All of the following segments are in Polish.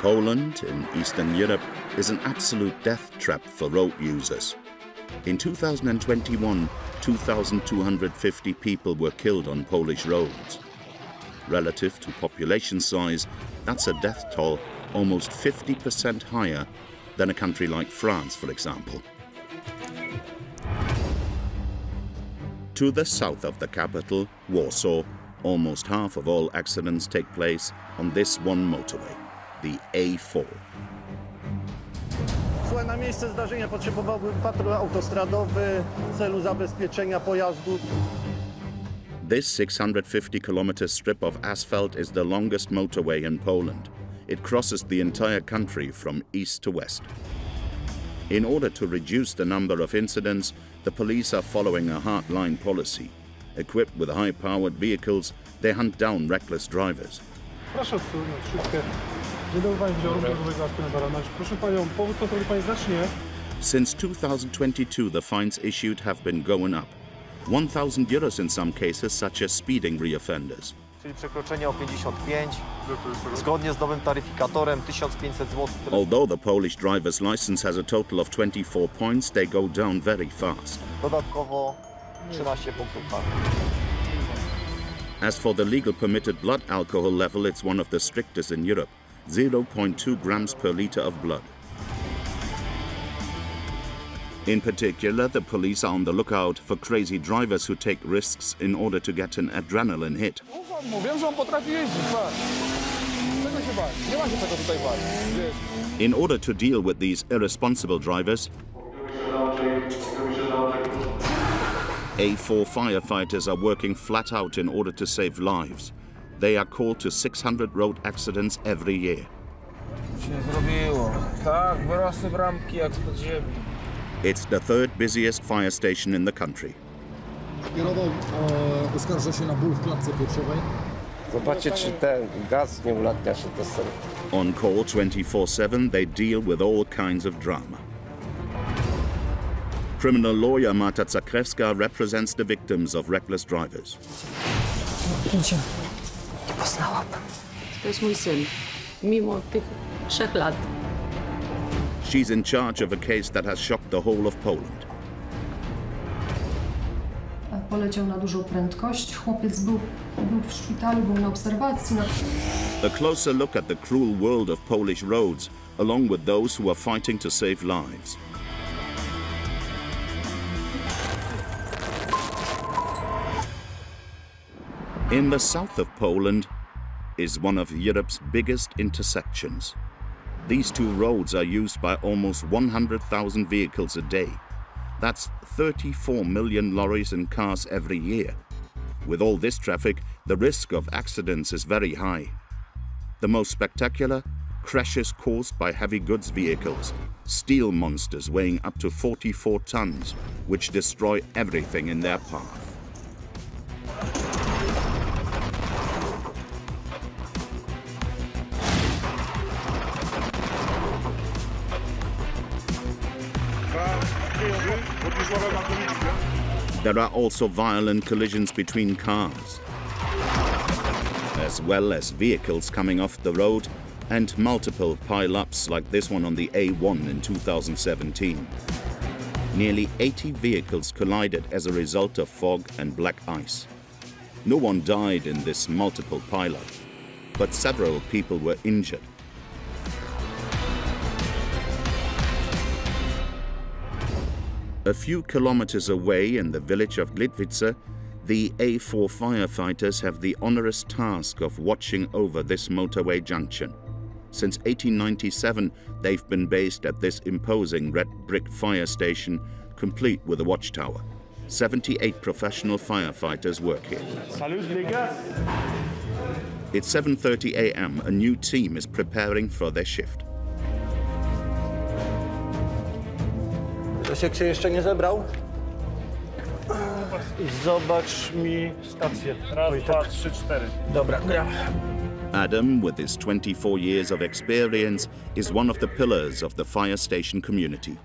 Poland, in Eastern Europe, is an absolute death trap for road users. In 2021, 2,250 people were killed on Polish roads. Relative to population size, that's a death toll almost 50% higher than a country like France, for example. To the south of the capital, Warsaw, almost half of all accidents take place on this one motorway, the A4. Na miejsce zdarzenia potrzebowałby patrol autostradowy w celu zabezpieczenia pojazdu. This 650-kilometer strip of asphalt is the longest motorway in Poland. It crosses the entire country from east to west. In order to reduce the number of incidents, the police are following a hard-line policy. Equipped with high-powered vehicles, they hunt down reckless drivers. Proszę odsunąć szybkę. Proszę panią, powód kontroli pani zacznie. Since 2022, the fines issued have been going up. 1,000 euros in some cases, such as speeding reoffenders. Czyli przekroczenie o 55, zgodnie z nowym taryfikatorem 1500 zł. Although the Polish driver's license has a total of 24 points, they go down very fast. Dodatkowo 13 punktów kary. As for the legal permitted blood alcohol level, it's one of the strictest in Europe, 0.2 grams per liter of blood. In particular, the police are on the lookout for crazy drivers who take risks in order to get an adrenaline hit. In order to deal with these irresponsible drivers, A4 firefighters are working flat out in order to save lives. They are called to 600 road accidents every year. It's the third busiest fire station in the country. On call 24/7, they deal with all kinds of drama. Criminal lawyer Marta Zakrewska represents the victims of reckless drivers. To jest mój syn, mimo tych 3 lat. She's in charge of a case that has shocked the whole of Poland. Poleciał na dużą prędkość. Chłopiec był w szpitalu, był na obserwacji. A closer look at the cruel world of Polish roads, along with those who are fighting to save lives. In the south of Poland is one of Europe's biggest intersections. These two roads are used by almost 100,000 vehicles a day. That's 34 million lorries and cars every year. With all this traffic, the risk of accidents is very high. The most spectacular? Crashes caused by heavy goods vehicles, steel monsters weighing up to 44 tons, which destroy everything in their path. There are also violent collisions between cars, as well as vehicles coming off the road and multiple pile-ups like this one on the A1 in 2017. Nearly 80 vehicles collided as a result of fog and black ice. No one died in this multiple pile-up, but several people were injured. A few kilometers away in the village of Gliwice, the A4 firefighters have the onerous task of watching over this motorway junction. Since 1897, they've been based at this imposing red brick fire station, complete with a watchtower. 78 professional firefighters work here. It's 7:30 a.m. A new team is preparing for their shift. Lesiek się jeszcze nie zebrał? Zobacz mi stację. Raz, dwa, trzy, cztery. Dobra, gra. Adam, with his 24 years of experience, is one of the pillars of the fire station community.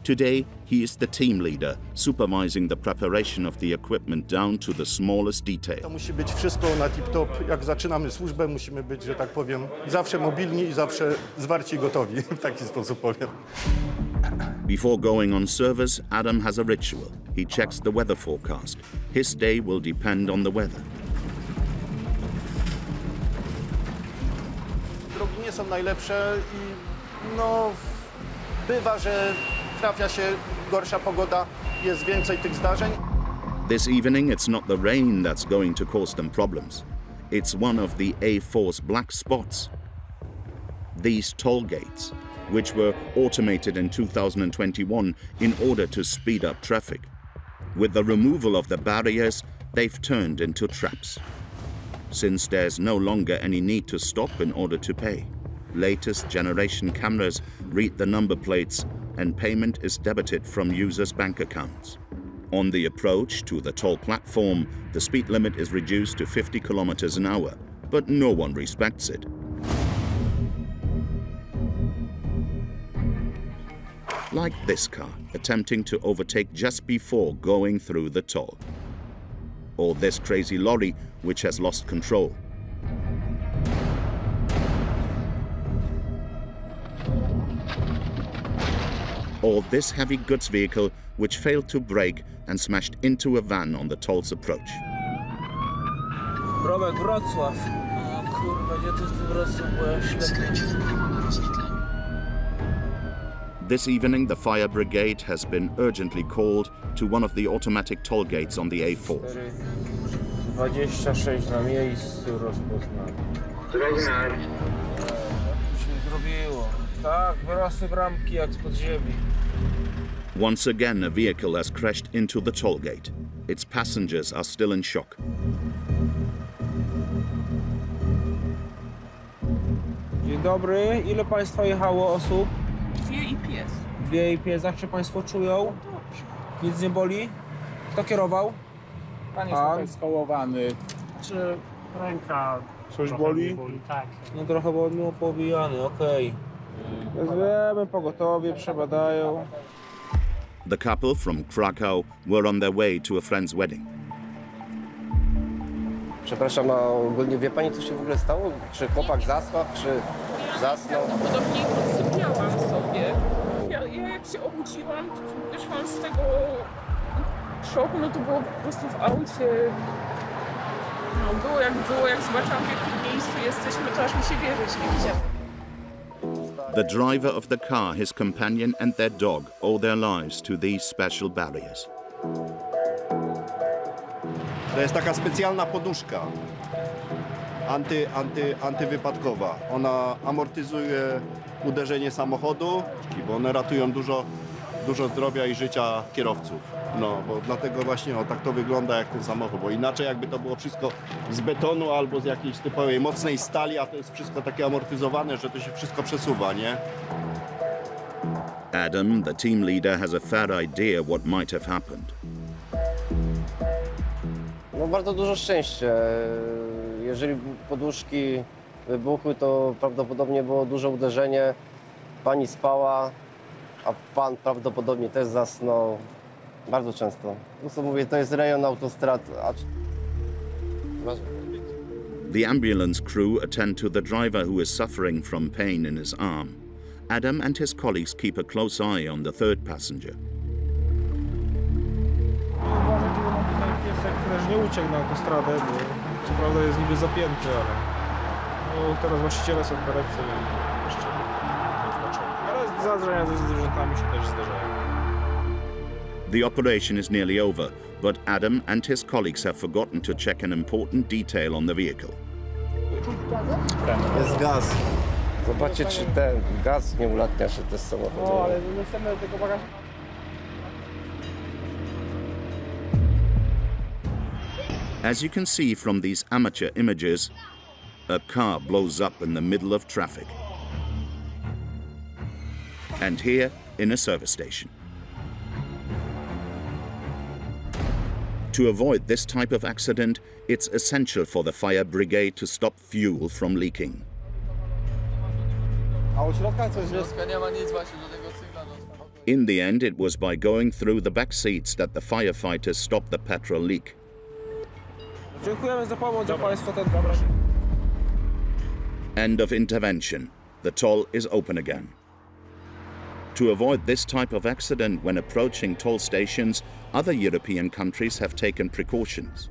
Today, he is the team leader, supervising the preparation of the equipment down to the smallest To detail. musi być wszystko na tip-top. Jak zaczynamy służbę, musimy być, że tak powiem, zawsze mobilni i zawsze zwarci i gotowi. W taki sposób powiem. Before going on service, Adam has a ritual. He checks the weather forecast. His day will depend on the weather. Drogi nie są najlepsze i no, bywa, że trafia się gorsza pogoda, jest więcej tych zdarzeń. This evening, it's not the rain that's going to cause them problems. It's one of the A4's black spots. These toll gates, which were automated in 2021 in order to speed up traffic. With the removal of the barriers, they've turned into traps. Since there's no longer any need to stop in order to pay, latest generation cameras read the number plates and payment is debited from users' bank accounts. On the approach to the toll platform, the speed limit is reduced to 50 kilometers an hour, but no one respects it. Like this car, attempting to overtake just before going through the toll. Or this crazy lorry, which has lost control. Or this heavy goods vehicle, which failed to brake and smashed into a van on the toll's approach. Romek, Wrocław. O kurwa, gdzie to jest ten Wrocław, bo ja ślepy. This evening, the fire brigade has been urgently called to one of the automatic toll gates on the A4. 26 na miejscu rozpoznane. Się zrobiło. Tak, wyrosły bramki jak spod ziemi. Once again, a vehicle has crashed into the toll gate. Its passengers are still in shock. Dzień dobry, ile Państwa jechało osób? 2 i pies. 2 i pies, jak się Państwo czują? Nic nie boli? Kto kierował? Pan jest trochę skołowany. Czy ręka Coś trochę boli? mnie boli? Tak. No trochę był pobijany, okej. Wezwiemy pogotowie, przebadają. The couple from Krakow were on their way to a friend's wedding. Przepraszam, a ogólnie wie Pani, co się w ogóle stało? Czy chłopak zasnął, czy zasnął? Prawdopodobnie podsypiałam sobie. Ja jak się obudziłam, wyszłam z tego szoku, no to było po prostu w aucie. No było, jak zobaczyłam, w jakim miejscu jesteśmy, to aż mi się wierzyć nie chciało. The driver of the car, his companion and their dog owe their lives to these special barriers. To jest taka specjalna poduszka antywypadkowa. Ona amortyzuje uderzenie samochodu, bo one ratują dużo zdrowia i życia kierowców. No, bo dlatego właśnie tak to wygląda jak ten samochód, bo inaczej jakby to było wszystko z betonu albo z jakiejś typowej mocnej stali, a to jest wszystko takie amortyzowane, że to się wszystko przesuwa, nie? Adam, the team leader, has a fair idea what might have happened. No bardzo dużo szczęścia. Jeżeli poduszki wybuchły, to prawdopodobnie było duże uderzenie. Pani spała, a pan prawdopodobnie też zasnął. Bardzo często. To co mówię, to jest rejon autostrad. The ambulance crew attend to the driver who is suffering from pain in his arm. Adam and his colleagues keep a close eye on the third passenger. Uważaj, że mam tutaj piesek też nie uciekł na autostradę, bo co prawda jest niby zapięty, ale no, teraz właściciele są w karetce i jeszcze nie zobaczyli. Ale zdarzenia ze zwierzętami się też zdarzają. The operation is nearly over, but Adam and his colleagues have forgotten to check an important detail on the vehicle. Jest gaz. Zobaczcie, czy ten gaz nie ulatnia się też samochodu. No, ale my chcemy tego bagażu. As you can see from these amateur images, a car blows up in the middle of traffic. And here, in a service station. To avoid this type of accident, it's essential for the fire brigade to stop fuel from leaking. A u środka coś jest? Nie ma nic właśnie do tego cykla. In the end, it was by going through the back seats that the firefighters stopped the petrol leak. Dziękujemy za pomoc, a Państwo ten End of intervention. The toll is open again. To avoid this type of accident when approaching toll stations, other European countries have taken precautions.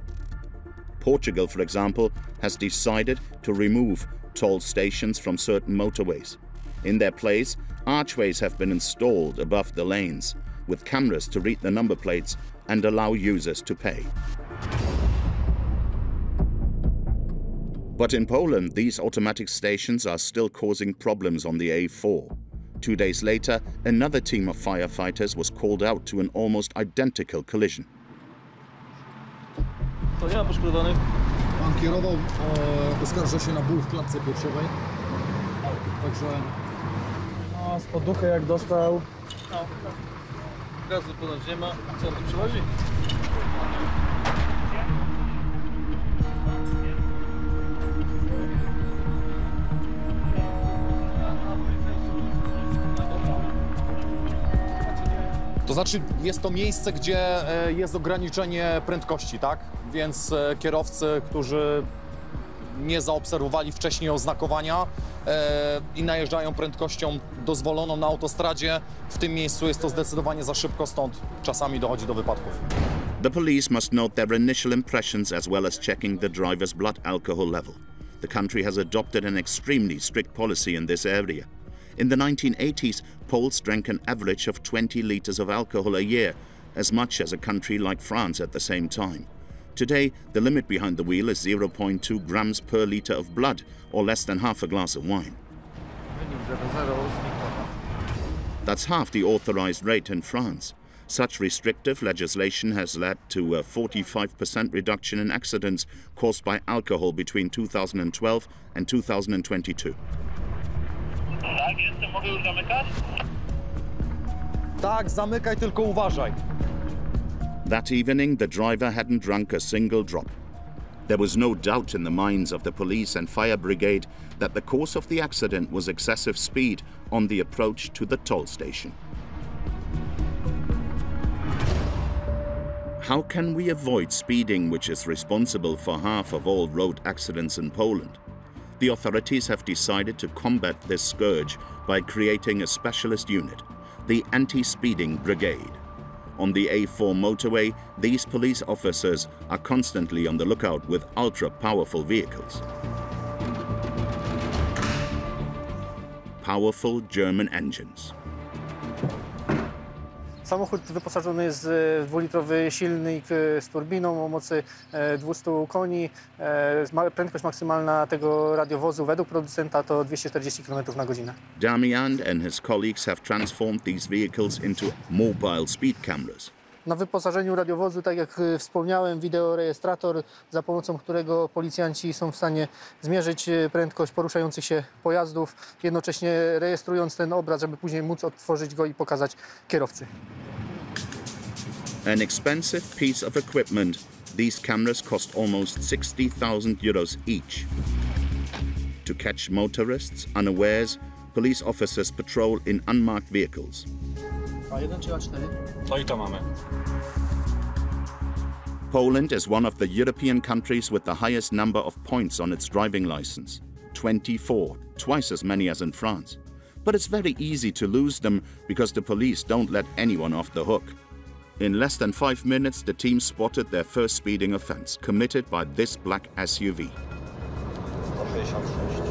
Portugal, for example, has decided to remove toll stations from certain motorways. In their place, archways have been installed above the lanes, with cameras to read the number plates and allow users to pay. But in Poland, these automatic stations are still causing problems on the A4. 2 days later, another team of firefighters was called out to an almost identical collision. To nie ma poszkodowanych. Pan kierował, oskarża się na ból w klatce piersiowej. Także... No, z poduchy jak dostał. No. Gazu ponoć nie ma. Co on tu przywozi? To znaczy, jest to miejsce, gdzie jest ograniczenie prędkości, tak? Więc kierowcy, którzy nie zaobserwowali wcześniej oznakowania i najeżdżają prędkością dozwoloną na autostradzie, w tym miejscu jest to zdecydowanie za szybko, stąd czasami dochodzi do wypadków. The police must note their initial impressions as well as checking the driver's blood alcohol level. The country has adopted an extremely strict policy in this area. In the 1980s, Poles drank an average of 20 litres of alcohol a year, as much as a country like France at the same time. Today, the limit behind the wheel is 0.2 grams per litre of blood, or less than half a glass of wine. That's half the authorised rate in France. Such restrictive legislation has led to a 45% reduction in accidents caused by alcohol between 2012 and 2022. Tak, jestem, mogę już zamykać? Tak, zamykaj, tylko uważaj. That evening, the driver hadn't drunk a single drop. There was no doubt in the minds of the police and fire brigade that the cause of the accident was excessive speed on the approach to the toll station. How can we avoid speeding, which is responsible for half of all road accidents in Poland? The authorities have decided to combat this scourge by creating a specialist unit, the Anti-Speeding Brigade. On the A4 motorway, these police officers are constantly on the lookout with ultra-powerful vehicles. Powerful German engines. Samochód wyposażony jest w dwulitrowy silnik z turbiną o mocy 200 koni. Prędkość maksymalna tego radiowozu według producenta to 240 km na godzinę. Damian and his colleagues have transformed these vehicles into mobile speed cameras. Na wyposażeniu radiowozu, tak jak wspomniałem, wideorejestrator, za pomocą którego policjanci są w stanie zmierzyć prędkość poruszających się pojazdów, jednocześnie rejestrując ten obraz, żeby później móc odtworzyć go i pokazać kierowcy. An expensive piece of equipment, these cameras cost almost 60,000 euros each. To catch motorists unawares, police officers patrol in unmarked vehicles. A1 czy A4? To i to mamy. Poland is one of the European countries with the highest number of points on its driving license, 24, twice as many as in France. But it's very easy to lose them because the police don't let anyone off the hook. In less than 5 minutes, the team spotted their first speeding offence, committed by this black SUV. 166.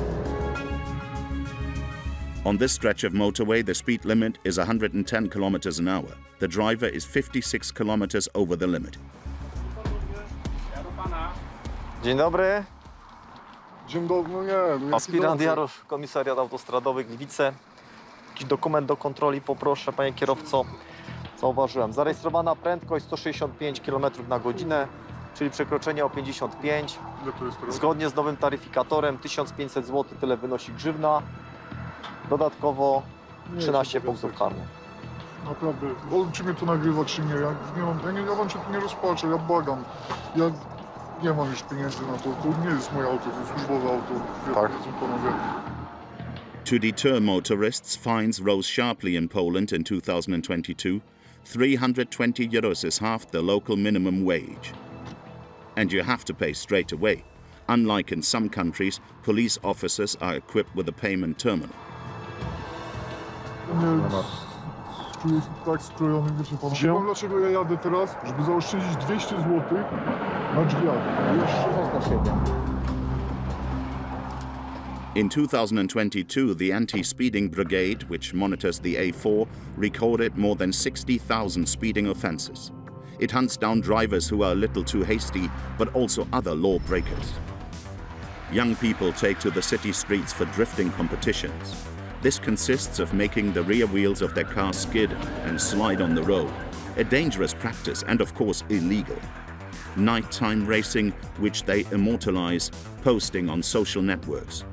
On this stretch of motorway, the speed limit is 110 km an hour. The driver is 56 km over the limit. Dzień dobry. Dzień dobry, nie. Aspirant Jarosz, komisariat autostradowy Gliwice. Jakiś dokument do kontroli poproszę, panie kierowco. Zauważyłem. Zarejestrowana prędkość 165 km na godzinę, czyli przekroczenie o 55. Ile to jest teraz? Zgodnie z nowym taryfikatorem 1500 zł tyle wynosi grzywna. Dodatkowo 13 punktów karnych. Naprawdę, czy mnie to nagrywa, czy nie. Ja wam się tu nie rozpaczę, ja błagam. Ja nie mam już pieniędzy na to. To nie jest moje auto, to jest służbowe auto. Tak. Wiedzą panowie. To deter motorists, fines rose sharply in Poland in 2022. 320 euros is half the local minimum wage. And you have to pay straight away. Unlike in some countries, police officers are equipped with a payment terminal. Czuję się tak skrojony, wiecie pan. Wiem, dlaczego ja jadę teraz, żeby zaoszczędzić 200 zł na drzwiach. Jeszcze na siebie. In 2022, the Anti-Speeding Brigade, which monitors the A4, recorded more than 60,000 speeding offences. It hunts down drivers who are a little too hasty, but also other lawbreakers. Young people take to the city streets for drifting competitions. This consists of making the rear wheels of their car skid and slide on the road, a dangerous practice and of course illegal. Nighttime racing, which they immortalize, posting on social networks.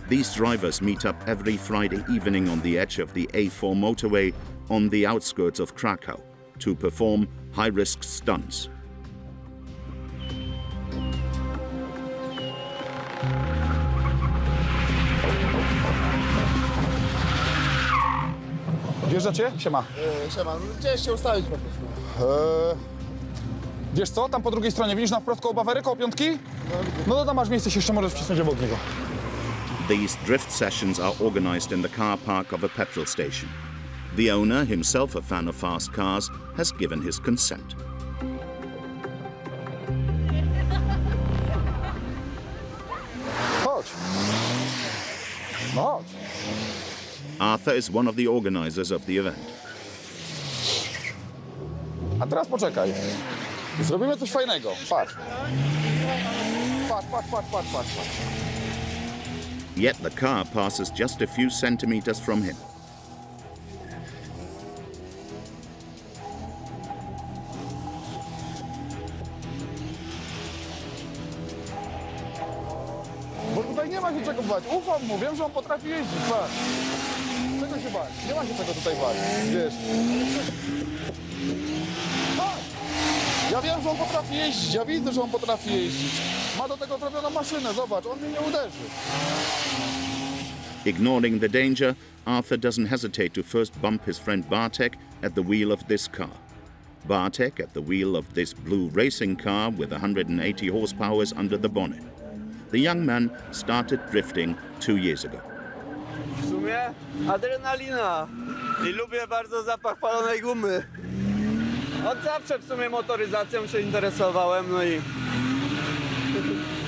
These drivers meet up every Friday evening on the edge of the A4 motorway on the outskirts of Krakow to perform high-risk stunts. Wjeżdżacie? Siema. Siema, gdzieś się ustawić po prostu. Wiesz co, tam po drugiej stronie, widzisz na wprost koło Bawery, koło piątki? No to tam masz miejsce, się jeszcze możesz wcisnąć obok niego. These drift sessions are organized in the car park of a petrol station. The owner, himself a fan of fast cars, has given his consent. Chodź. No chodź. Arthur is one of the organizers of the event. A teraz poczekaj. Zrobimy coś fajnego. Patrz. Patrz. Yet the car passes just a few centimeters from him. Bo tutaj nie ma się czego bać. Ufam mu, wiem, że on potrafi jeździć. Patrz. Czego się bać? Nie ma się czego tutaj bać. Wiesz. Patrz. Ja wiem, że on potrafi jeździć. Ja widzę, że on potrafi jeździć. Ma do tego zrobioną maszynę. Zobacz, on mnie nie uderzy. Ignoring the danger, Arthur doesn't hesitate to first bump his friend Bartek at the wheel of this car. Bartek at the wheel of this blue racing car with 180 horsepower under the bonnet. The young man started drifting 2 years ago. W sumie adrenalina i lubię bardzo zapach palonej gumy. Od zawsze w sumie motoryzacją się interesowałem, no i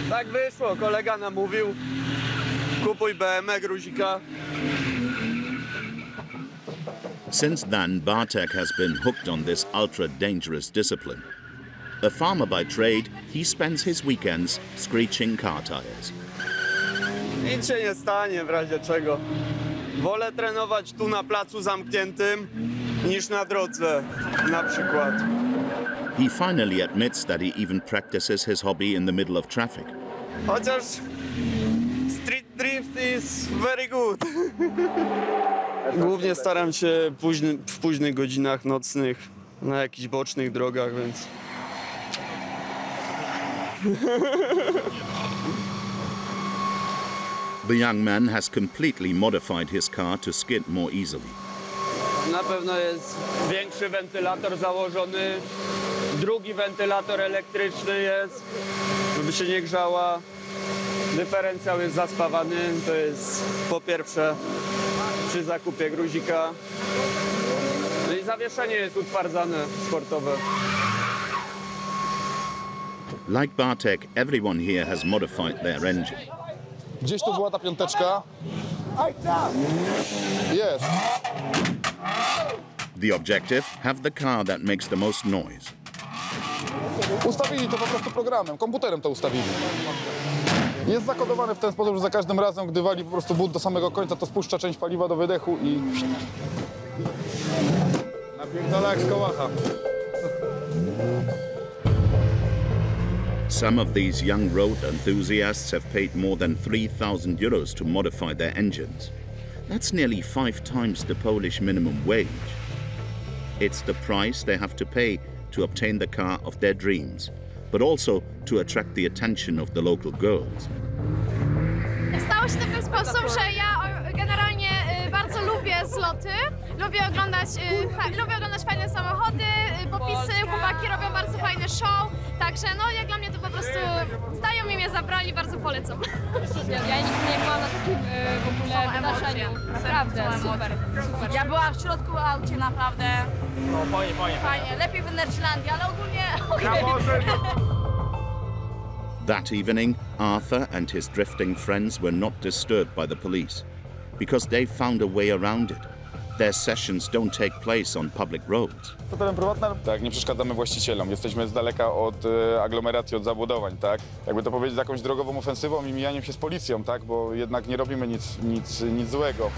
tak wyszło, kolega namówił, kupuj BMW gruzika. Since then, Bartek has been hooked on this ultra-dangerous discipline. A farmer by trade, he spends his weekends screeching car tires. Nic się nie stanie w razie czego. Wolę trenować tu na placu zamkniętym niż na drodze, na przykład. He finally admits that he even practices his hobby in the middle of traffic. Chociaż street drift is very good. Głównie staram się w późnych godzinach nocnych na jakichś bocznych drogach, więc... The young man has completely modified his car to skid more easily. Na pewno jest większy wentylator założony, drugi wentylator elektryczny jest, żeby się nie grzała. Dyferencjał jest zaspawany, to jest po pierwsze przy zakupie gruzika. No i zawieszenie jest utwardzane, sportowe. Like Bartek, everyone here has modified their engine. Gdzieś tu była ta piąteczka. Jest. The objective, have the car that makes the most noise. Ustawili to po prostu programem, komputerem to ustawili. Jest zakodowane w ten sposób, że za każdym razem, gdy wali po prostu but do samego końca, to spuszcza część paliwa do wydechu i... Napierdala jak z kołacha. Some of these young road enthusiasts have paid more than 3,000 euros to modify their engines. That's nearly 5 times the Polish minimum wage. It's the price they have to pay to obtain the car of their dreams, but also to attract the attention of the local girls. Stało się w ten sposób, że ja generalnie lubię zloty, lubię oglądać fajne samochody, popisy, chłopaki robią bardzo fajne show, także no jak dla mnie to po prostu znajomi mnie zabrali, bardzo polecam. Ja nigdy nie byłam na takim w ogóle wydarzeniu, naprawdę, super. Ja byłam w środku aucie, naprawdę. No Fajnie, lepiej w Energylandii, ale ogólnie That evening, Arthur and his drifting friends were not disturbed by the police because they found a way around it. Their sessions don't take place on public roads. To teren prywatny? Tak, nie przeszkadzamy właścicielom. Jesteśmy z daleka od aglomeracji, od zabudowań, tak? Jakby to powiedzieć, jakąś drogową ofensywą i mijaniem się z policją, tak? Bo jednak nie robimy nic złego.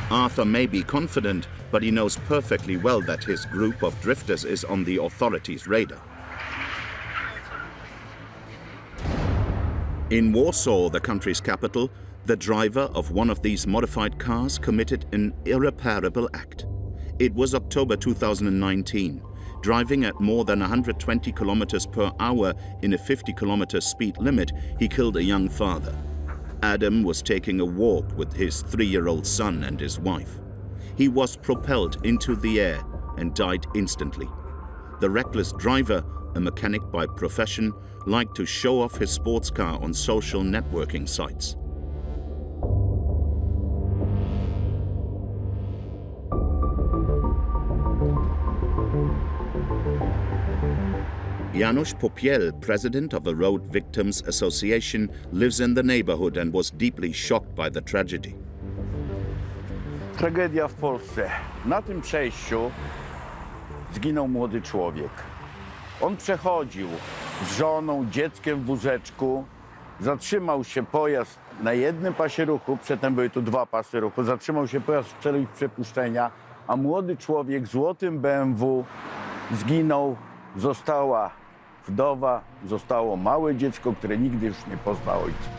Arthur may be confident, but he knows perfectly well that his group of drifters is on the authorities' radar. In Warsaw, the country's capital, the driver of one of these modified cars committed an irreparable act. It was October 2019. Driving at more than 120 kilometers per hour in a 50-kilometer speed limit, he killed a young father. Adam was taking a walk with his 3-year-old son and his wife. He was propelled into the air and died instantly. The reckless driver, a mechanic by profession, liked to show off his sports car on social networking sites. Janusz Popiel, president of the Road Victims Association, lives in the neighborhood and was deeply shocked by the tragedy. Tragedia w Polsce. Na tym przejściu zginął młody człowiek. On przechodził z żoną, dzieckiem w wózeczku. Zatrzymał się pojazd na jednym pasie ruchu, przedtem były tu 2 pasy ruchu. Zatrzymał się pojazd w celu ich przepuszczenia, a młody człowiek w złotym BMW zginął. Została wdowa, zostało małe dziecko, które nigdy już nie pozna ojca.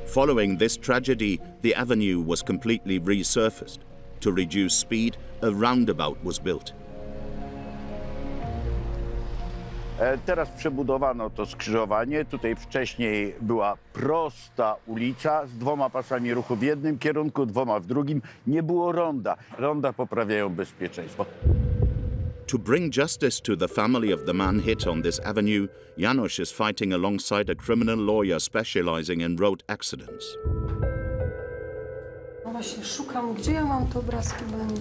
Following this tragedy, the avenue was completely resurfaced. To reduce speed, a roundabout was built. Teraz przebudowano to skrzyżowanie. Tutaj wcześniej była prosta ulica z 2 pasami ruchu w jednym kierunku, 2 w drugim. Nie było ronda. Ronda poprawiają bezpieczeństwo. To bring justice to the family of the man hit on this avenue, Janusz is fighting alongside a criminal lawyer specializing in road accidents. No właśnie, szukam, gdzie ja mam te obrazki będą.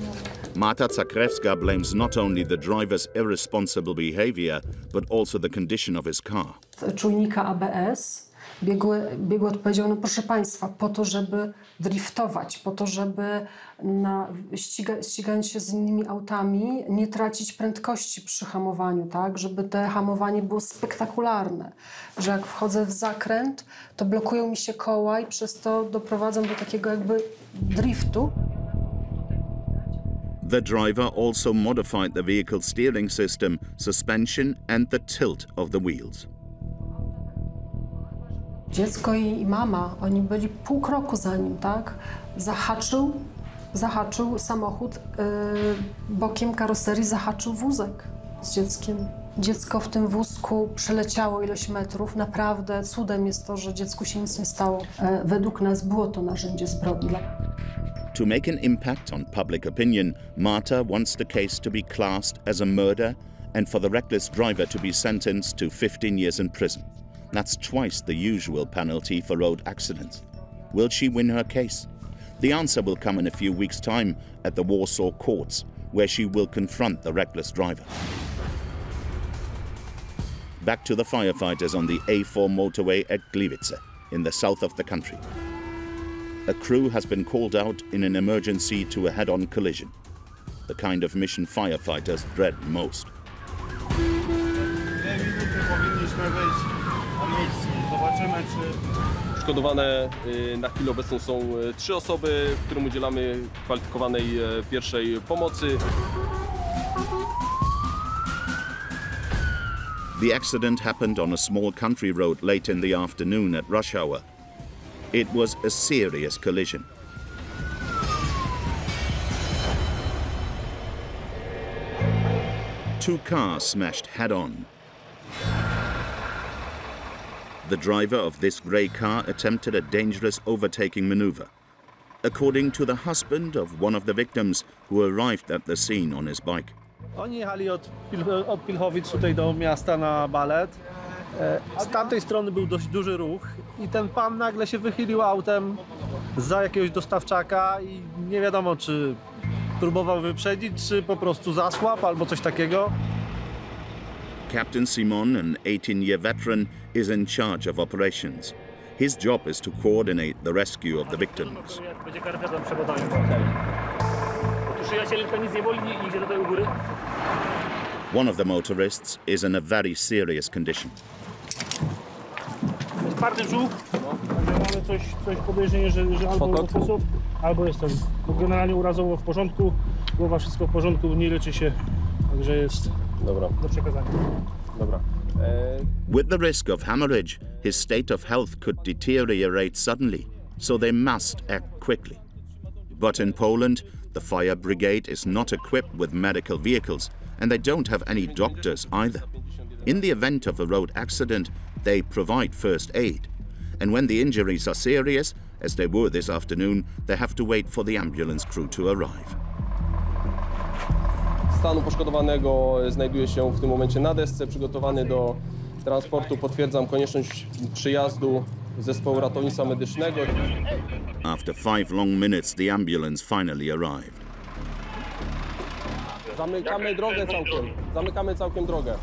Marta Zakrewska blames not only the driver's irresponsible behavior, but also the condition of his car. Czujnika ABS biegły odpowiedział, no proszę Państwa, po to, żeby driftować, po to, żeby ścigając się z innymi autami, nie tracić prędkości przy hamowaniu, tak? Żeby te hamowanie było spektakularne, że jak wchodzę w zakręt, to blokują mi się koła i przez to doprowadzam do takiego jakby driftu. The driver also modified the vehicle steering system, suspension and the tilt of the wheels. Dziecko i mama, oni byli pół kroku za nim, tak? Zahaczył samochód, bokiem karoserii zahaczył wózek z dzieckiem. Dziecko w tym wózku przeleciało ileś metrów. Naprawdę cudem jest to, że dziecku się nic nie stało. Według nas było to narzędzie zbrodni. To make an impact on public opinion, Marta wants the case to be classed as a murder and for the reckless driver to be sentenced to 15 years in prison. That's twice the usual penalty for road accidents. Will she win her case? The answer will come in a few weeks' time at the Warsaw courts, where she will confront the reckless driver. Back to the firefighters on the A4 motorway at Gliwice, in the south of the country. A crew has been called out in an emergency to a head-on collision, the kind of mission firefighters dread most. Poszkodowane na chwilę obecną są 3 osoby, którym udzielamy kwalifikowanej pierwszej pomocy. The accident happened on a small country road late in the afternoon at rush hour. It was a serious collision. Two cars smashed head-on. The driver of this grey car attempted a dangerous overtaking maneuver. according to the husband of one of the victims who arrived at the scene on his bike. Oni jechali od Pilchowic tutaj do miasta na balet. Z tamtej strony był dość duży ruch i ten pan nagle się wychylił autem za jakiegoś dostawczaka i nie wiadomo, czy próbował wyprzedzić, czy po prostu zasłapł albo coś takiego. Captain Simon, an 18-year veteran, is in charge of operations. His job is to coordinate the rescue of the victims. Będzie kartę przewodowi. Tu przyjacielka nic nie boli, nie idzie tutaj u góry. One of the motorists is in a very serious condition. Jest twardy brzuch, mamy coś podejrzenie, że albo sposób, albo jest ten generalnie urazowo w porządku, głowa wszystko w porządku, nie leczy się, także jest do przekazania. Dobra. With the risk of hemorrhage, his state of health could deteriorate suddenly, so they must act quickly. But in Poland, the fire brigade is not equipped with medical vehicles, and they don't have any doctors either. In the event of a road accident, they provide first aid. And when the injuries are serious, as they were this afternoon, they have to wait for the ambulance crew to arrive. Stanu poszkodowanego znajduje się w tym momencie na desce, przygotowany do transportu. Potwierdzam konieczność przyjazdu zespołu ratownictwa medycznego. After 5 long minutes, the ambulance finally arrived. Zamykamy całkiem drogę.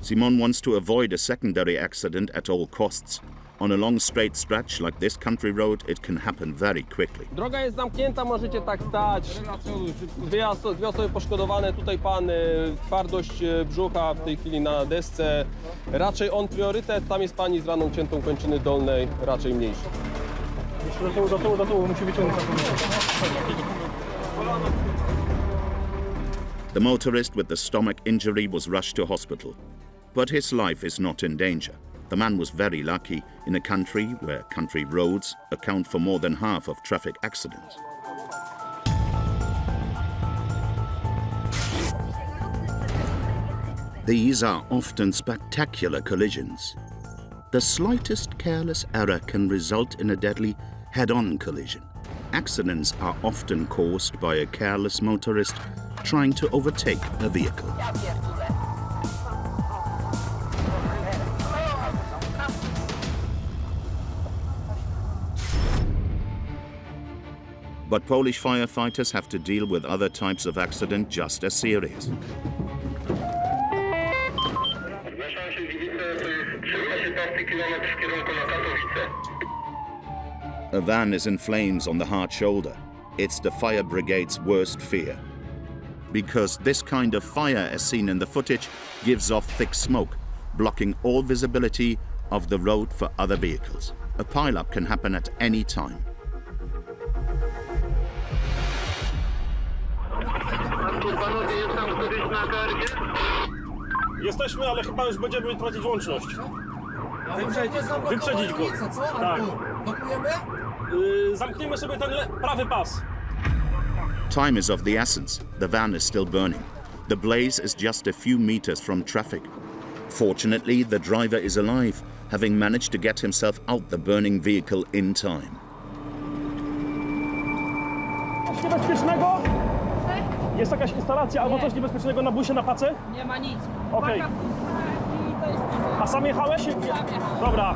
Simon wants to avoid a secondary accident at all costs. On a long straight stretch like this country road, it can happen very quickly. Droga jest zamknięta, możecie tak stać. Dwie osoby poszkodowane, tutaj pan, twardość brzucha w tej chwili na desce. Raczej on priorytet, tam jest pani z raną uciętą kończyny dolnej, raczej mniejszy. Do tyłu, musi wyciągnąć. The motorist with the stomach injury was rushed to hospital, but his life is not in danger. The man was very lucky in a country where country roads account for more than half of traffic accidents. These are often spectacular collisions. The slightest careless error can result in a deadly head-on collision. Accidents are often caused by a careless motorist trying to overtake a vehicle. But Polish firefighters have to deal with other types of accident just as serious. A van is in flames on the hard shoulder. It's the fire brigade's worst fear. Because this kind of fire, as seen in the footage, gives off thick smoke, blocking all visibility of the road for other vehicles. A pile-up can happen at any time. Jesteśmy, ale chyba już będziemy tracić łączność. Wyprzedzić go. Tak. Zamkniemy sobie ten prawy pas. Time is of the essence. The van is still burning. The blaze is just a few meters from traffic. Fortunately, the driver is alive, having managed to get himself out the burning vehicle in time. Coś niebezpiecznego? Jest jakaś instalacja albo coś niebezpiecznego na busie, na pace? Nie ma nic. Okej. A sam jechałeś? Dobra.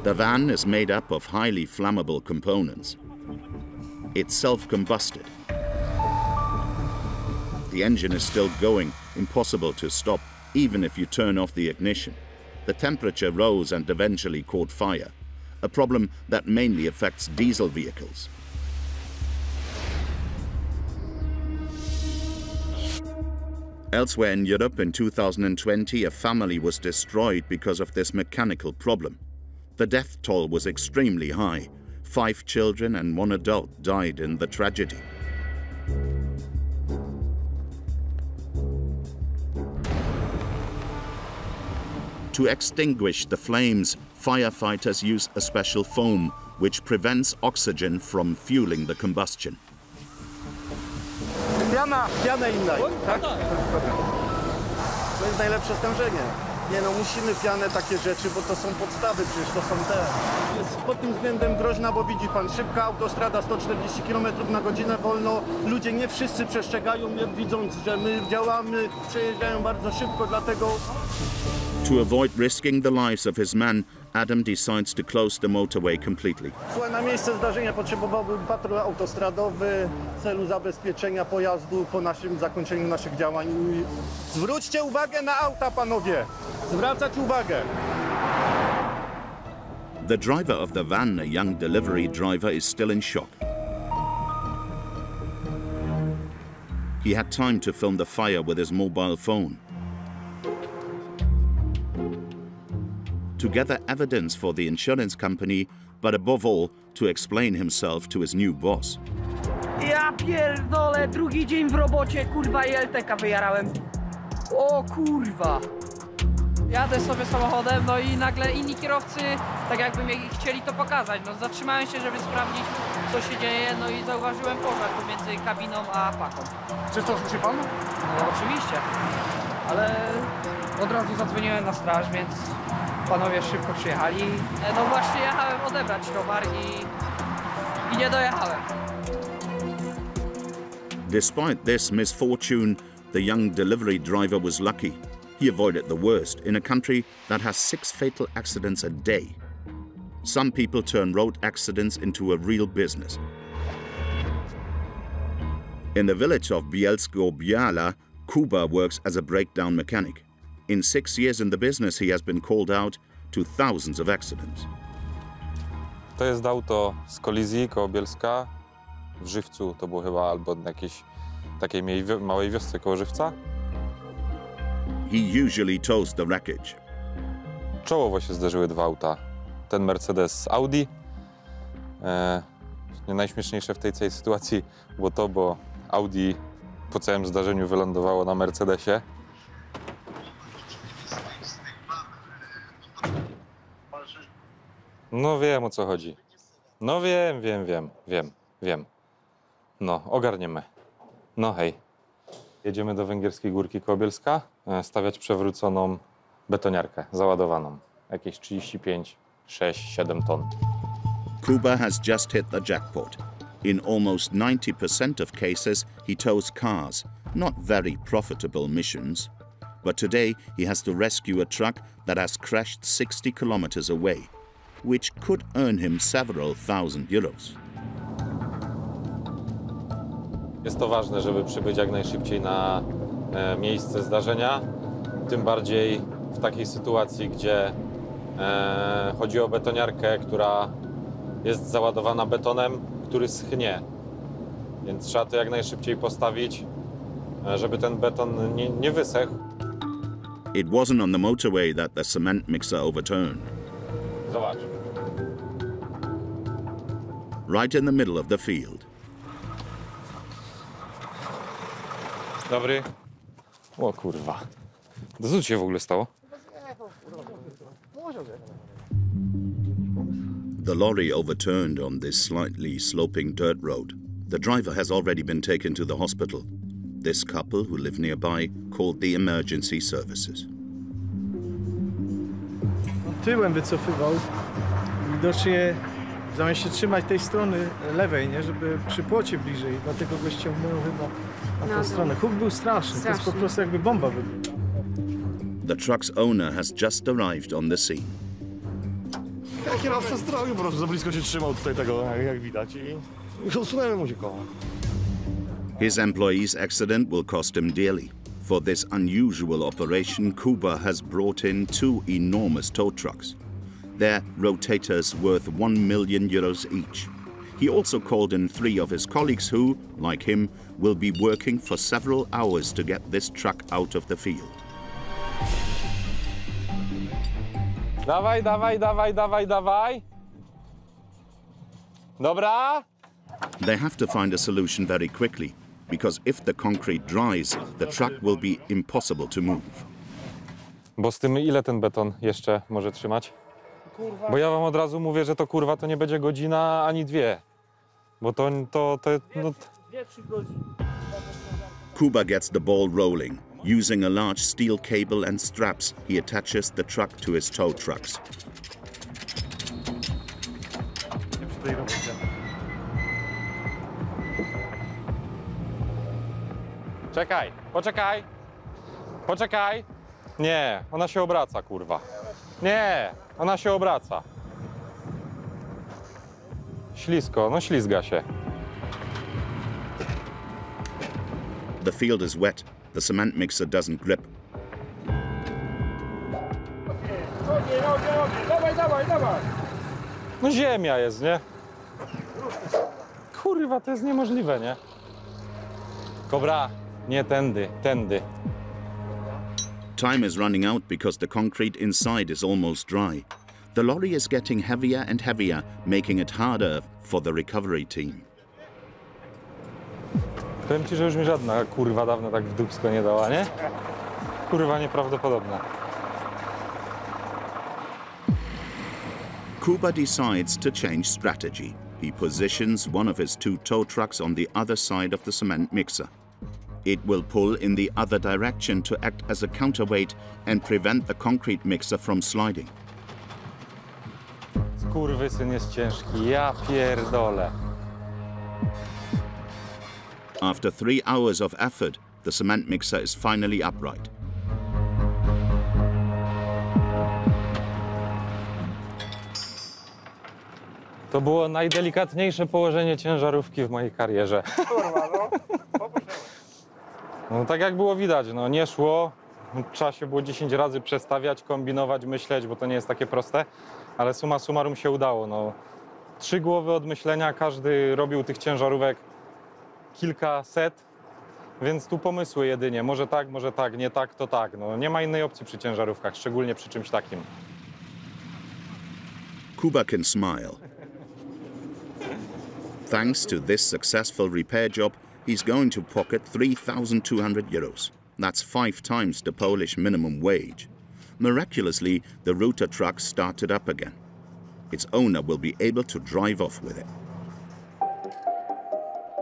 The van is made up of highly flammable components. It's self-combusted. The engine is still going, impossible to stop, even if you turn off the ignition. The temperature rose and eventually caught fire, a problem that mainly affects diesel vehicles. Elsewhere in Europe in 2020, a family was destroyed because of this mechanical problem. The death toll was extremely high. 5 children and 1 adult died in the tragedy. To extinguish the flames, firefighters use a special foam which prevents oxygen from fueling the combustion. Piana inna, tak? To jest najlepsze stężenie. Nie no, musimy pianę takie rzeczy, bo to są podstawy, przecież to są te. Jest pod tym względem groźna, bo widzi pan, szybka autostrada, 140 km na godzinę wolno. Ludzie nie wszyscy przestrzegają, widząc, że my działamy, przejeżdżają bardzo szybko, dlatego... To avoid risking the lives of his men, Adam decides to close the motorway completely. Słuchaj, na miejsce zdarzenia potrzebowałbym patrol autostradowy w celu zabezpieczenia pojazdu po zakończeniu naszych działań. Zwróćcie uwagę na auta, panowie! Zwracać uwagę! The driver of the van, a young delivery driver, is still in shock. He had time to film the fire with his mobile phone. To gather evidence for the insurance company, but above all, to explain himself to his new boss. Ja pierdolę, drugi dzień w robocie, kurwa, i LTK wyjarałem. O kurwa. Jadę sobie samochodem, no i nagle inni kierowcy, tak jakby mi chcieli to pokazać. No zatrzymałem się, żeby sprawdzić, co się dzieje, no i zauważyłem pożar pomiędzy kabiną a paką. Przestraszył się pan? No oczywiście, ale od razu zadzwoniłem na straż, więc panowie szybko przyjechali. No właśnie jechałem odebrać towar i nie dojechałem. Despite this misfortune, the young delivery driver was lucky. He avoided the worst in a country that has 6 fatal accidents a day. Some people turn road accidents into a real business. In the village of Bielsko-Biala, Kuba works as a breakdown mechanic. In 6 years in the business, he has been called out to thousands of accidents. To jest auto z kolizji koło Bielska. W Żywcu to było chyba albo na jakiejś takiej małej wiosce koło Żywca. He usually tows the wreckage. Czołowo się zderzyły 2 auta. Ten Mercedes z Audi. Najśmieszniejsze w tej całej sytuacji było to, bo Audi po całym zdarzeniu wylądowało na Mercedesie. No wiem, o co chodzi. No wiem. No, ogarniemy. No hej. Jedziemy do Węgierskiej Górki koło Bielska, stawiać przewróconą betoniarkę załadowaną. Jakieś 35, 6, 7 ton. Kuba has just hit the jackpot. In almost 90% of cases, he tows cars, not very profitable missions. But today, he has to rescue a truck that has crashed 60 kilometers away, which could earn him several thousand euros. Jest to ważne, żeby przybyć jak najszybciej na miejsce zdarzenia. Tym bardziej w takiej sytuacji, gdzie chodzi o betoniarkę, która jest załadowana betonem, który schnie. Więc trzeba to jak najszybciej postawić, żeby ten beton nie wysechł. It wasn't on the motorway that the cement mixer overturned. Zobacz. Right in the middle of the field. Dobry. O kurwa. Co się w ogóle stało? The lorry overturned on this slightly sloping dirt road. The driver has already been taken to the hospital. This couple, who live nearby, called the emergency services. Tyłem wycofywał. Widocznie zamiast się trzymać tej strony lewej, nie, żeby przy płocie bliżej, dlatego go ściągnęło chyba na tę stronę. Huk był straszny, to jest po prostu jakby bomba wybuchła. The truck's owner has just arrived on the scene. Kierowca stroju po prostu za blisko się trzymał tutaj tego, jak widać, i usunęły mu się koło. His employee's accident will cost him dearly. For this unusual operation, Kuba has brought in 2 enormous tow trucks. Their rotators worth 1 million euros each. He also called in 3 of his colleagues who, like him, will be working for several hours to get this truck out of the field. Dawaj. Dobra. They have to find a solution very quickly, because if the concrete dries, the truck will be impossible to move. Bo z tym ile ten beton jeszcze może trzymać? Bo ja wam od razu mówię, że to kurwa to nie będzie godzina ani 2. Bo to no... 2-3 godziny. Kuba gets the ball rolling. Using a large steel cable and straps, he attaches the truck to his tow trucks. Czekaj, poczekaj. Poczekaj. Nie, ona się obraca, kurwa. Nie, ona się obraca. Ślisko, no ślizga się. The field is wet. The cement mixer doesn't grip. No ziemia jest, nie? Kurwa, to jest niemożliwe, nie? Kobra, nie tędy, tędy. Time is running out because the concrete inside is almost dry. The lorry is getting heavier and heavier, making it harder for the recovery team. Powiem ci, że już mi żadna kurwa dawno tak w dupsko nie dała, nie? Kurwa nieprawdopodobne. Kuba decides to change strategy. He positions one of his two tow trucks on the other side of the cement mixer. It will pull in the other direction to act as a counterweight and prevent the concrete mixer from sliding. Skurwysyn jest ciężki, ja pierdolę. After 3 hours of effort, the cement mixer is finally upright. To było najdelikatniejsze położenie ciężarówki w mojej karierze. No tak jak było widać, no nie szło. Trzeba się było 10 razy przestawiać, kombinować, myśleć, bo to nie jest takie proste. Ale summa summarum się udało. No, 3 głowy od myślenia, każdy robił tych ciężarówek kilkaset, więc tu pomysły jedynie. Może tak, nie tak, to tak. No, nie ma innej opcji przy ciężarówkach, szczególnie przy czymś takim. Kuba can smile. Thanks to this successful repair job, he's going to pocket 3,200 euros. That's 5 times the Polish minimum wage. Miraculously, the router truck started up again. Its owner will be able to drive off with it.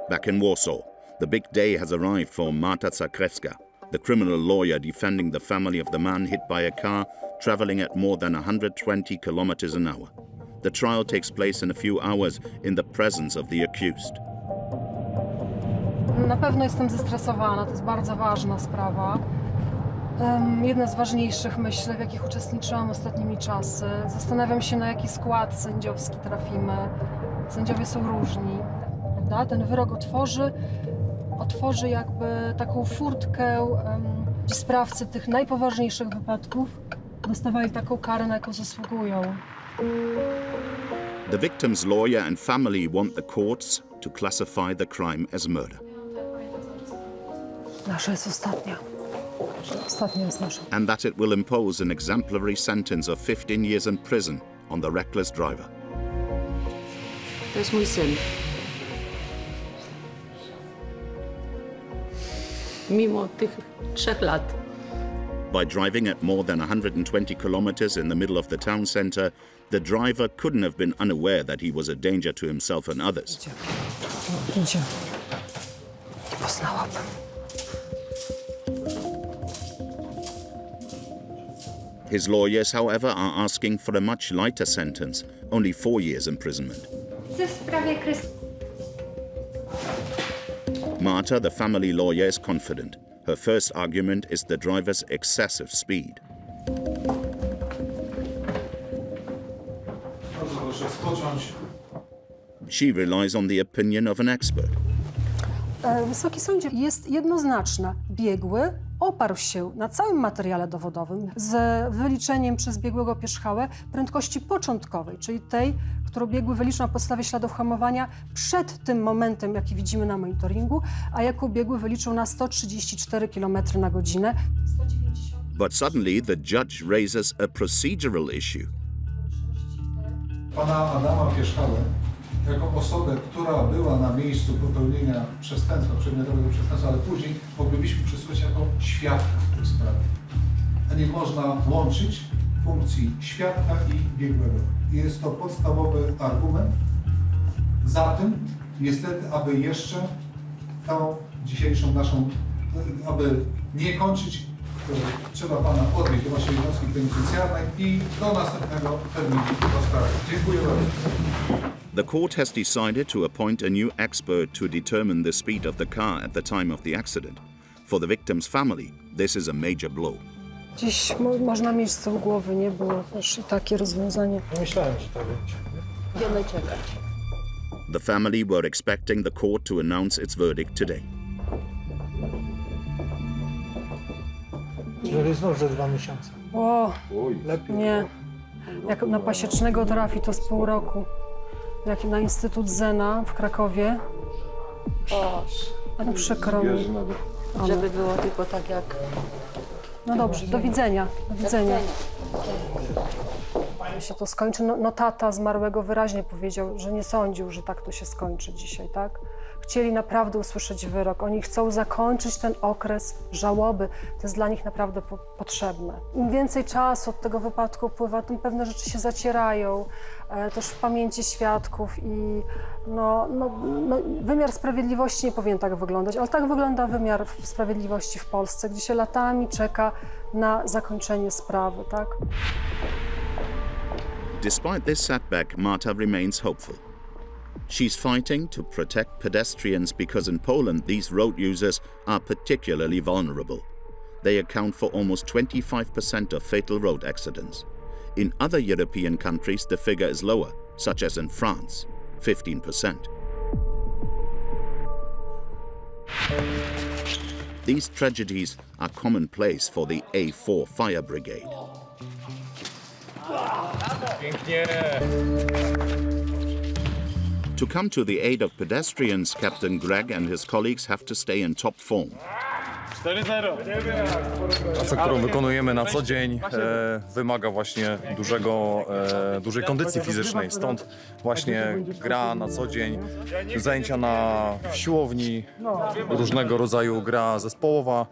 Back in Warsaw, the big day has arrived for Marta Zakrewska, the criminal lawyer defending the family of the man hit by a car traveling at more than 120 kilometers an hour. The trial takes place in a few hours in the presence of the accused. Na pewno jestem zestresowana, to jest bardzo ważna sprawa. Jedna z ważniejszych, myślę, w jakich uczestniczyłam ostatnimi czasy. Zastanawiam się, na jaki skład sędziowski trafimy. Sędziowie są różni, prawda? Ten wyrok otworzy jakby taką furtkę, gdzie sprawcy tych najpoważniejszych wypadków dostawali taką karę, na jaką zasługują. The victim's lawyer and family want the courts to classify the crime as murder. Nasza jest ostatnia. Ostatnia jest nasza. And that it will impose an exemplary sentence of 15 years in prison on the reckless driver. To jest mój syn. Mimo tych 3 lat. By driving at more than 120 kilometers in the middle of the town center, the driver couldn't have been unaware that he was a danger to himself and others. Idzie. Nie poznałabym. His lawyers, however, are asking for a much lighter sentence, only 4 years imprisonment. Marta, the family lawyer, is confident. Her first argument is the driver's excessive speed. She relies on the opinion of an expert. Wysoki sądzie, jest jednoznaczna. Biegły oparł się na całym materiale dowodowym z wyliczeniem przez biegłego pierzchałę prędkości początkowej, czyli tej, którą biegły wyliczył na podstawie śladów hamowania przed tym momentem, jaki widzimy na monitoringu, a jaką biegły wyliczył na 134 km na godzinę. But suddenly the judge raises a procedural issue. Pana Adama Pierzchałę jako osobę, która była na miejscu popełnienia przestępstwa, przedmiotowego przestępstwa, ale później moglibyśmy przesłuchać jako świadka w tej sprawie. A nie można łączyć funkcji świadka i biegłego. Jest to podstawowy argument za tym, niestety, aby jeszcze tą dzisiejszą naszą aby nie kończyć, trzeba pana odwieźć do naszej jednostki penitencjarnej i do następnego terminu rozprawy. Dziękuję bardzo. The court has decided to appoint a new expert to determine the speed of the car at the time of the accident. For the victim's family, this is a major blow. Dziś można mieć z tyłu głowy, nie było też i takie rozwiązanie. Nie myślałem, że tak będzie. Będziemy czekać. The family were expecting the court to announce its verdict today. Jeżeli znów za 2 miesiące. O, lepiej. Nie. Jak na Pasiecznego trafi, to z pół roku. Jak na Instytut Zena w Krakowie. No przykro mi. Żeby było tylko tak jak... No dobrze, do widzenia. Do widzenia. Się to skończy. No tata zmarłego wyraźnie powiedział, że nie sądził, że tak to się skończy dzisiaj, tak? Chcieli naprawdę usłyszeć wyrok. Oni chcą zakończyć ten okres żałoby. To jest dla nich naprawdę potrzebne. Im więcej czasu od tego wypadku upływa, tym pewne rzeczy się zacierają, też w pamięci świadków i wymiar sprawiedliwości nie powinien tak wyglądać, ale tak wygląda wymiar sprawiedliwości w Polsce, gdzie się latami czeka na zakończenie sprawy, tak? Despite this setback, Marta remains hopeful. She's fighting to protect pedestrians because in Poland these road users are particularly vulnerable. They account for almost 25% of fatal road accidents. In other European countries the figure is lower, such as in France, 15%. These tragedies are commonplace for the A4 Fire Brigade. To come to the aid of pedestrians, Captain Greg and his colleagues have to stay in top form. Praca, którą wykonujemy na co dzień, wymaga właśnie dużej kondycji fizycznej. Stąd właśnie gra na co dzień, zajęcia na siłowni, różnego rodzaju gra zespołowa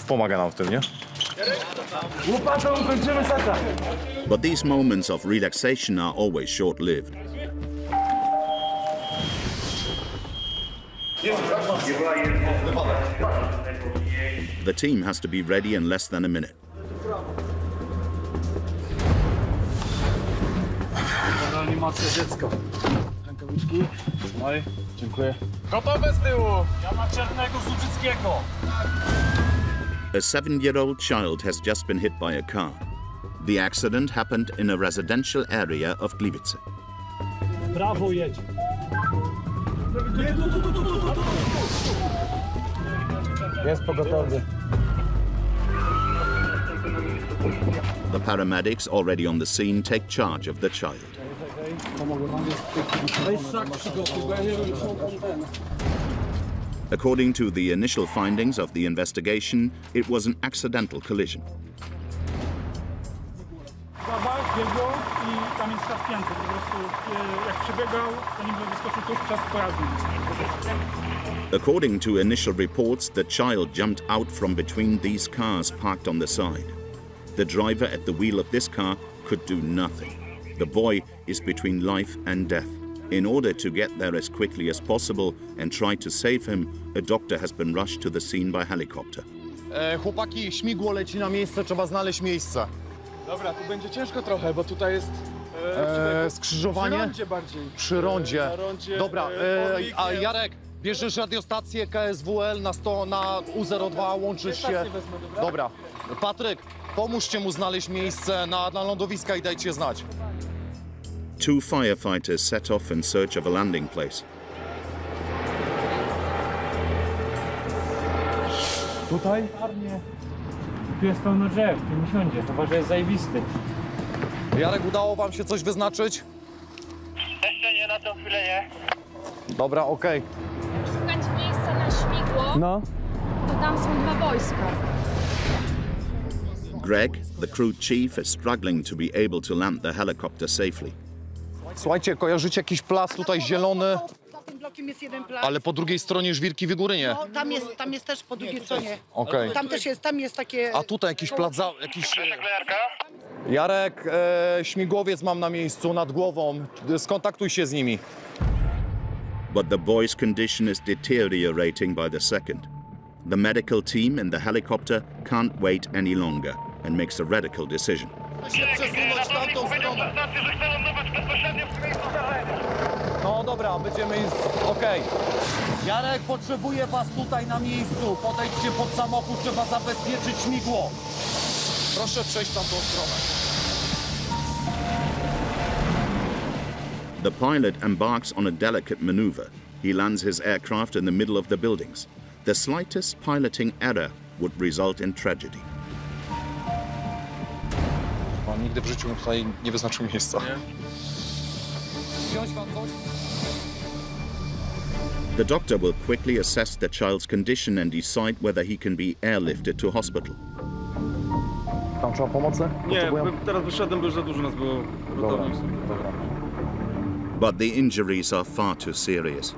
pomaga nam w tym, nie? But these moments of relaxation are always short-lived. The team has to be ready in less than a minute. Animacja dziecka. Rękawiczki. Trzymaj. Dziękuję. Gotowe z tyłu. Ja na Czarnego Służyckiego. A 7-year-old child has just been hit by a car. The accident happened in a residential area of Gliwice. Brawo, jedź. Jest pogotowy. The paramedics already on the scene take charge of the child. According to the initial findings of the investigation, it was an accidental collision. Biegło i tam jest zapięty. Po prostu jak przebiegał, to nim wyskoczył tuż przed pojazdem. According to initial reports, the child jumped out from between these cars parked on the side. The driver at the wheel of this car could do nothing. The boy is between life and death. In order to get there as quickly as possible and try to save him, a doctor has been rushed to the scene by helicopter. Chłopaki, śmigło leci na miejsce, trzeba znaleźć miejsce. Dobra, tu będzie ciężko trochę, bo tutaj jest skrzyżowanie? Przy rondzie bardziej. Przy rondzie. Na rondzie, dobra, a Jarek, bierzesz radiostację KSWL na U02, łączysz się. Wezmę, dobra. Patryk, pomóżcie mu znaleźć miejsce na lądowiska i dajcie znać. 2 firefighters set off in search of a landing place. Tutaj? Tu jest pełno drzew, tu nie siądzie, chyba że jest zajebisty. Jarek, udało wam się coś wyznaczyć? Jeszcze nie, na tą chwilę nie. Dobra, okej. Jak szukać miejsca na śmigło, No. to tam są 2 wojska. Greg, the crew chief, is struggling to be able to land the helicopter safely. Słuchajcie, kojarzycie jakiś plac tutaj zielony, Za tym blokiem jest jeden plac. ale po drugiej stronie Żwirki Wigury nie. No, tam jest też po drugiej stronie. Okej. Tam jest takie... A tutaj jakiś plac, Jarek, śmigłowiec mam na miejscu, nad głową. Skontaktuj się z nimi. But the boy's condition is deteriorating by the second. The medical team in the helicopter can't wait any longer and makes a radical decision. No dobra, będziemy już... Okej. Jarek, potrzebuję was tutaj na miejscu. Podejdźcie pod samochód, trzeba zabezpieczyć śmigło. Proszę przejść tam tą stronę. The pilot embarks on a delicate maneuver. He lands his aircraft in the middle of the buildings. The slightest piloting error would result in tragedy. Pan nigdy w życiu tutaj nie wyznaczył miejsca. Wziąć wam coś? The doctor will quickly assess the child's condition and decide whether he can be airlifted to hospital. Tam trzeba pomocy? Nie, teraz wyszedłem, bo już za dużo nas było. Dobra. But the injuries are far too serious.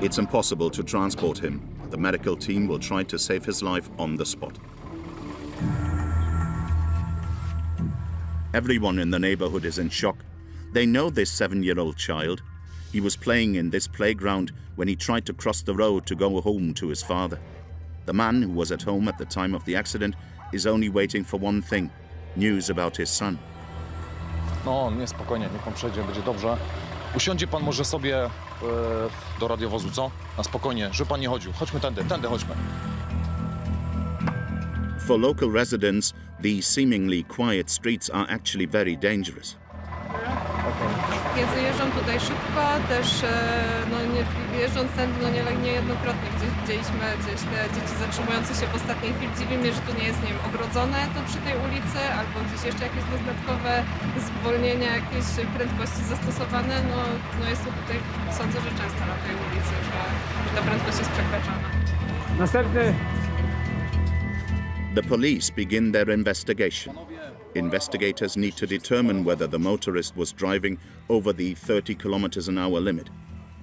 It's impossible to transport him. The medical team will try to save his life on the spot. Everyone in the neighborhood is in shock. They know this 7-year-old child. He was playing in this playground when he tried to cross the road to go home to his father. The man who was at home at the time of the accident is only waiting for one thing: news about his son. No, nie, spokojnie, niech pan przejdzie, będzie dobrze. Usiądzie pan może sobie do radiowozu, co? Na spokojnie, żeby pan nie chodził. Chodźmy tędy chodźmy. For local residents, these seemingly quiet streets are actually very dangerous. Kiedy jeżdżam tutaj szybko, też jeżdżąc tędy niejednokrotnie gdzieś widzieliśmy te dzieci zatrzymujące się w ostatniej chwili. Dziwi mnie, że tu nie jest, nie wiem, ogrodzone to przy tej ulicy, albo gdzieś jeszcze jakieś dodatkowe zwolnienia, jakieś prędkości zastosowane. No jest to tutaj, sądzę, że często na tej ulicy, że ta prędkość jest przekraczana. Następny. The police begin their investigation. Investigators need to determine whether the motorist was driving over the 30 km/h limit.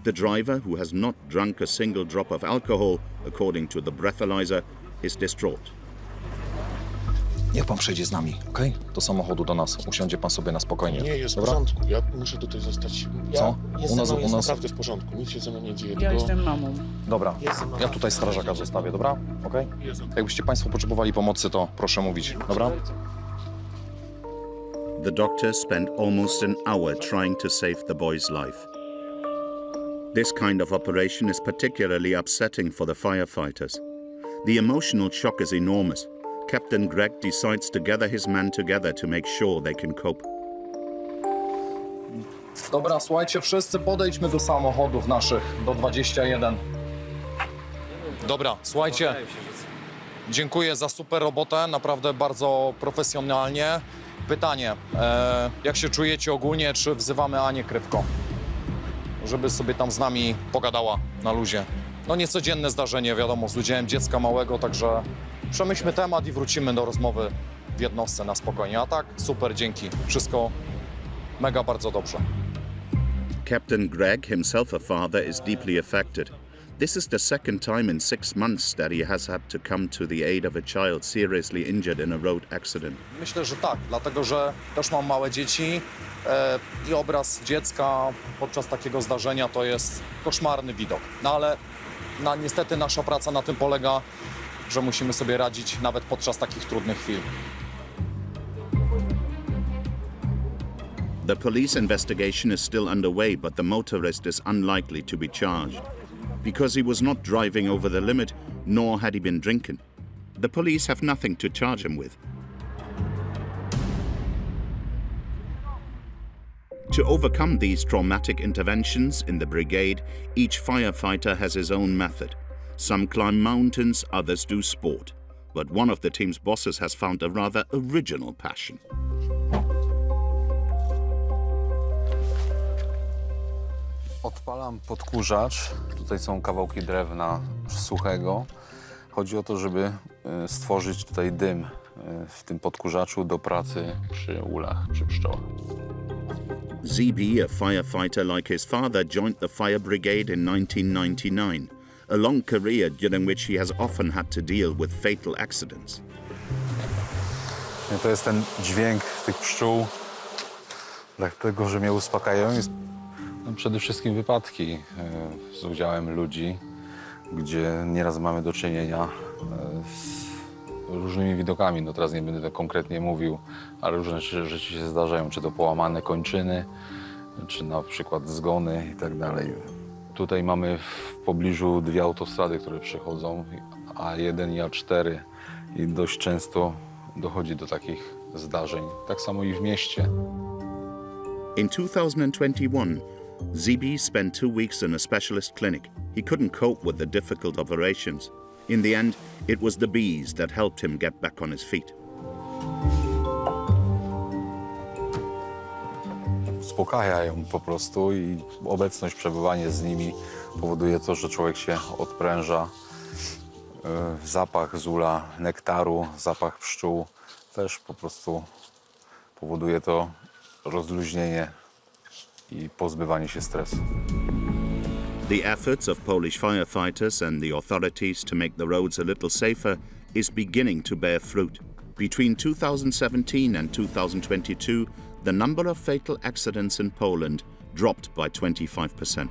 The driver, who has not drunk a single drop of alcohol, according to the breathalyzer, is distraught. Niech pan przejdzie z nami, okej? Do samochodu do nas. Usiądzie pan sobie na spokojnie. Nie, jest w dobra? porządku. Ja muszę tutaj zostać. Co? U nas jest naprawdę w porządku. Nic się ze mną nie dzieje. Ja jestem mamą. Dobra, ja tutaj strażaka zostawię, dobra? Okej? Jakbyście państwo potrzebowali pomocy, to proszę mówić, dobra? The doctor spent almost an hour trying to save the boy's life. This kind of operation is particularly upsetting for the firefighters. The emotional shock is enormous. Captain Greg decides to gather his men together to make sure they can cope. Dobra, słuchajcie, wszyscy podejdźmy do samochodów naszych, do 21. Dobra, słuchajcie, dziękuję za super robotę, naprawdę bardzo profesjonalnie. Pytanie, jak się czujecie ogólnie, czy wzywamy Anię Krywko, żeby sobie tam z nami pogadała na luzie? No niecodzienne zdarzenie, wiadomo, z udziałem dziecka małego, także przemyślmy temat i wrócimy do rozmowy w jednostce na spokojnie. A tak, super, dzięki. Wszystko mega bardzo dobrze. Captain Greg, himself a father, is deeply affected. This is the second time in 6 months that he has had to come to the aid of a child seriously injured in a road accident. Myślę, że tak, dlatego że też mam małe dzieci i obraz dziecka podczas takiego zdarzenia to jest koszmarny widok. No ale niestety nasza praca na tym polega, że musimy sobie radzić nawet podczas takich trudnych chwil. The police investigation is still underway, but the motorist is unlikely to be charged. Because he was not driving over the limit, nor had he been drinking. The police have nothing to charge him with. To overcome these traumatic interventions in the brigade, each firefighter has his own method. Some climb mountains, others do sport. But one of the team's bosses has found a rather original passion. Odpalam podkurzacz. Tutaj są kawałki drewna suchego. Chodzi o to, żeby stworzyć tutaj dym w tym podkurzaczu do pracy przy ulach, przy pszczołach. ZB, a firefighter like his father, joined the fire brigade in 1999, a long career during which he has often had to deal with fatal accidents. To jest ten dźwięk tych pszczół, dlatego że mnie uspokajają. No, przede wszystkim wypadki z udziałem ludzi, gdzie nieraz mamy do czynienia z różnymi widokami. No teraz nie będę tak konkretnie mówił, ale różne rzeczy się zdarzają, czy to połamane kończyny, czy na przykład zgony i tak dalej. Tutaj mamy w pobliżu dwie autostrady, które przechodzą, A1 i A4 i dość często dochodzi do takich zdarzeń. Tak samo i w mieście. In 2021, Zibi spent 2 weeks in a specialist clinic. He couldn't cope with the difficult operations. In the end, it was the bees that helped him get back on his feet. Uspokajają po prostu i obecność, przebywanie z nimi powoduje to, że człowiek się odpręża. Zapach zula, nektaru, zapach pszczół też po prostu powoduje to rozluźnienie i pozbywanie się stresu. The efforts of Polish firefighters and the authorities to make the roads a little safer is beginning to bear fruit. Between 2017 and 2022, the number of fatal accidents in Poland dropped by 25%.